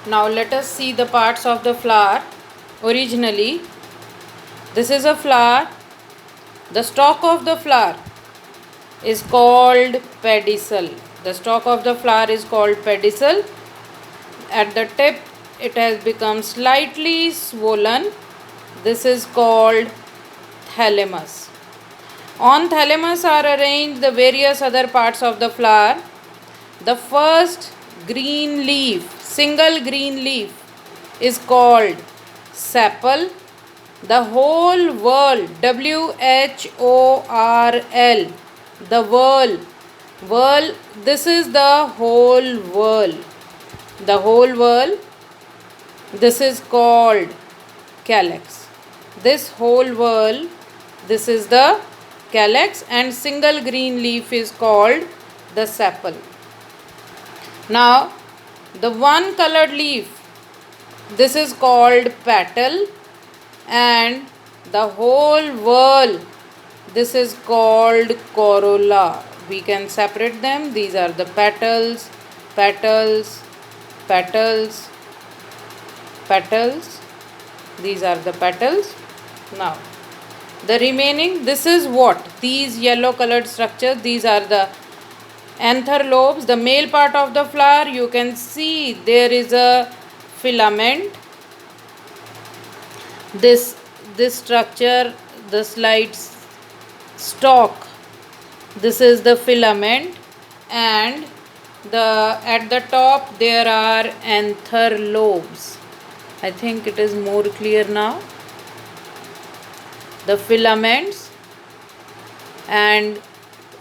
Now let us see the parts of the flower. Originally, this is a flower. The stalk of the flower is called pedicel. The stalk of the flower is called pedicel. At the tip, it has become slightly swollen. This is called thalamus. On thalamus are arranged the various other parts of the flower. The first green leaf, single green leaf, is called sepal. The whole whorl, WHORL, the whorl, this is the whole whorl. The whole whorl, this is called calyx. This whole whorl, this is the calyx, and single green leaf is called the sepal. Now, the one colored leaf, this is called petal, and the whole whorl, this is called corolla. We can separate them. These are the petals, petals, petals, petals. These are the petals. Now, the remaining, this is what? These yellow colored structures, these are the anther lobes. The male part of the flower, you can see there is a filament. This structure, the slight stalk, this is the filament, and at the top there are anther lobes. I think it is more clear now. The filaments and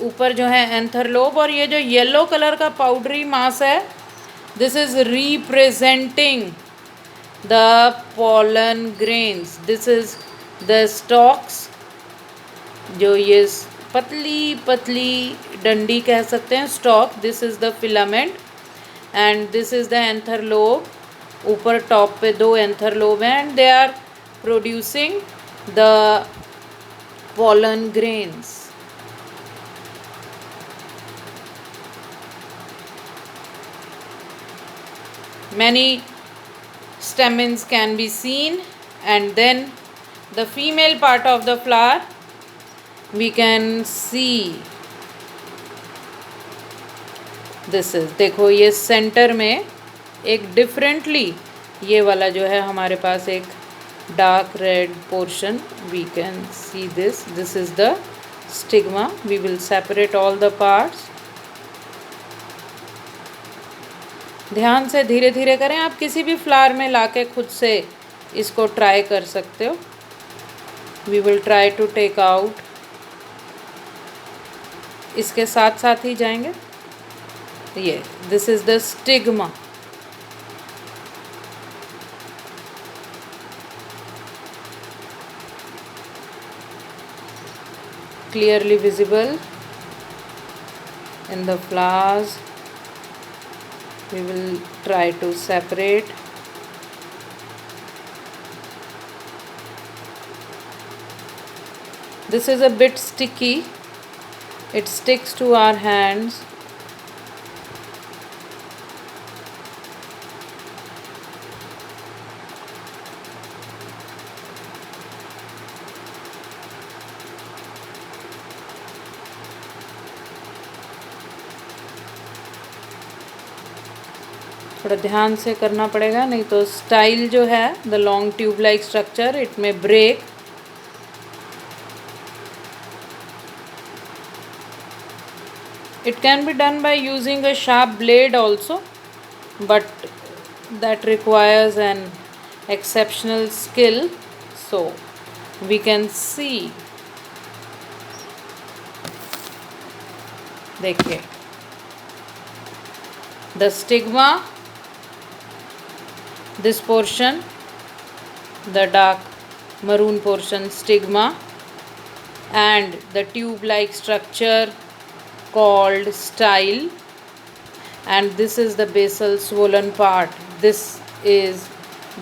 ऊपर जो है anther lobe, और ये जो yellow colour का powdery मास है, this is representing the pollen grains. This is the stalks, जो ये पतली पतली डंडी कह सकते हैं, stalk. This is the filament and this is the anther lobe. ऊपर टॉप पे दो anther lobe हैं and they are producing the pollen grains. Many stamens can be seen, and then the female part of the flower we can see. This is, देखो ये centre में एक differently, ये वाला जो है हमारे पास एक dark red portion, we can see this. This is the stigma. We will separate all the parts. ध्यान से धीरे धीरे करें. आप किसी भी फ्लावर में लाके खुद से इसको ट्राई कर सकते हो. We will try to take out. इसके साथ साथ ही जाएंगे. ये this is the stigma. Clearly visible in the flowers. We will try to separate. This is a bit sticky. It sticks to our hands. थोड़ा ध्यान से करना पड़ेगा, नहीं तो स्टाइल जो है, the long tube like structure, it may break. It can be done by using a sharp blade also, but that requires an exceptional skill. So we can see, देखिए, the stigma, this portion, the dark maroon portion stigma, and the tube like structure called style, and this is the basal swollen part. This is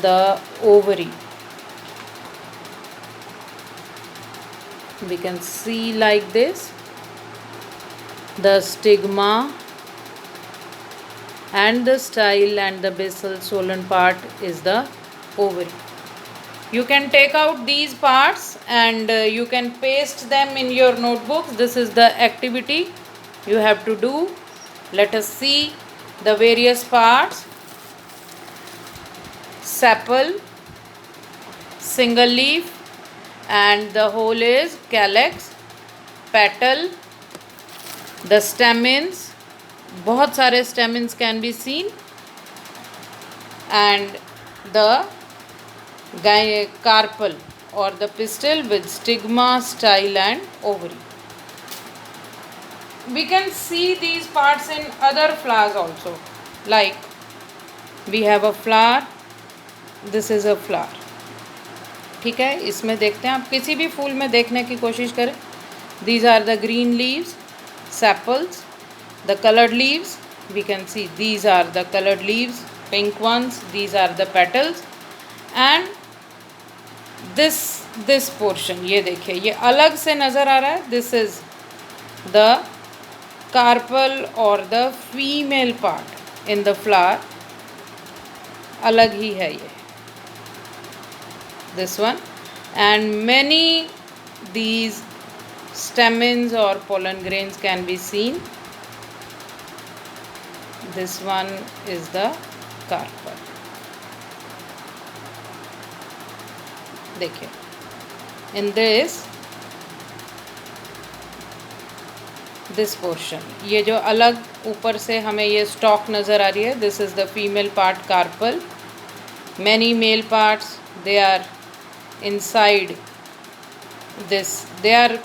the ovary. We can see like this, the stigma, and the style and the basal swollen part is the ovary. You can take out these parts and you can paste them in your notebooks. This is the activity you have to do. Let us see the various parts. Sepal, single leaf, and the whole is calyx. Petal, the stamens, बहुत सारे stamens can be seen, and the carpel or the pistil with stigma, style and ovary. We can see these parts in other flowers also. Like we have a flower, this is a flower. ठीक है, इसमें देखते हैं, आप किसी भी फूल में देखने की कोशिश करें. These are the green leaves, sepals. The colored leaves, we can see these are the colored leaves, pink ones, these are the petals. And this portion, ये देखिए, ये अलग से नज़र आ रहा है. This is the carpel or the female part in the flower. अलग ही है ये, this one. And many these stamens or pollen grains can be seen. This one is the carpel. देखिए, in this portion, ये जो अलग ऊपर से हमें ये stalk नज़र आ रही है, this is the female part carpel. Many male parts, they are inside this. They are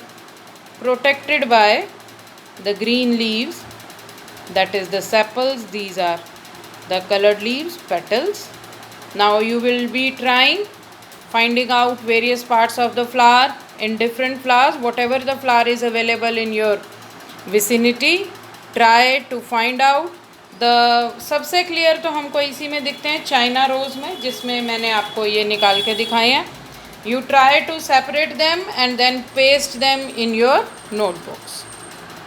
protected by the green leaves, that is the sepals. These are the colored leaves, petals. Now you will be trying finding out various parts of the flower in different flowers. Whatever the flower is available in your vicinity, try to find out. the सबसे clear तो हमको इसी में दिखते हैं, China rose में, जिसमें मैंने आपको ये निकाल के दिखाए हैं. You try to separate them and then paste them in your notebooks.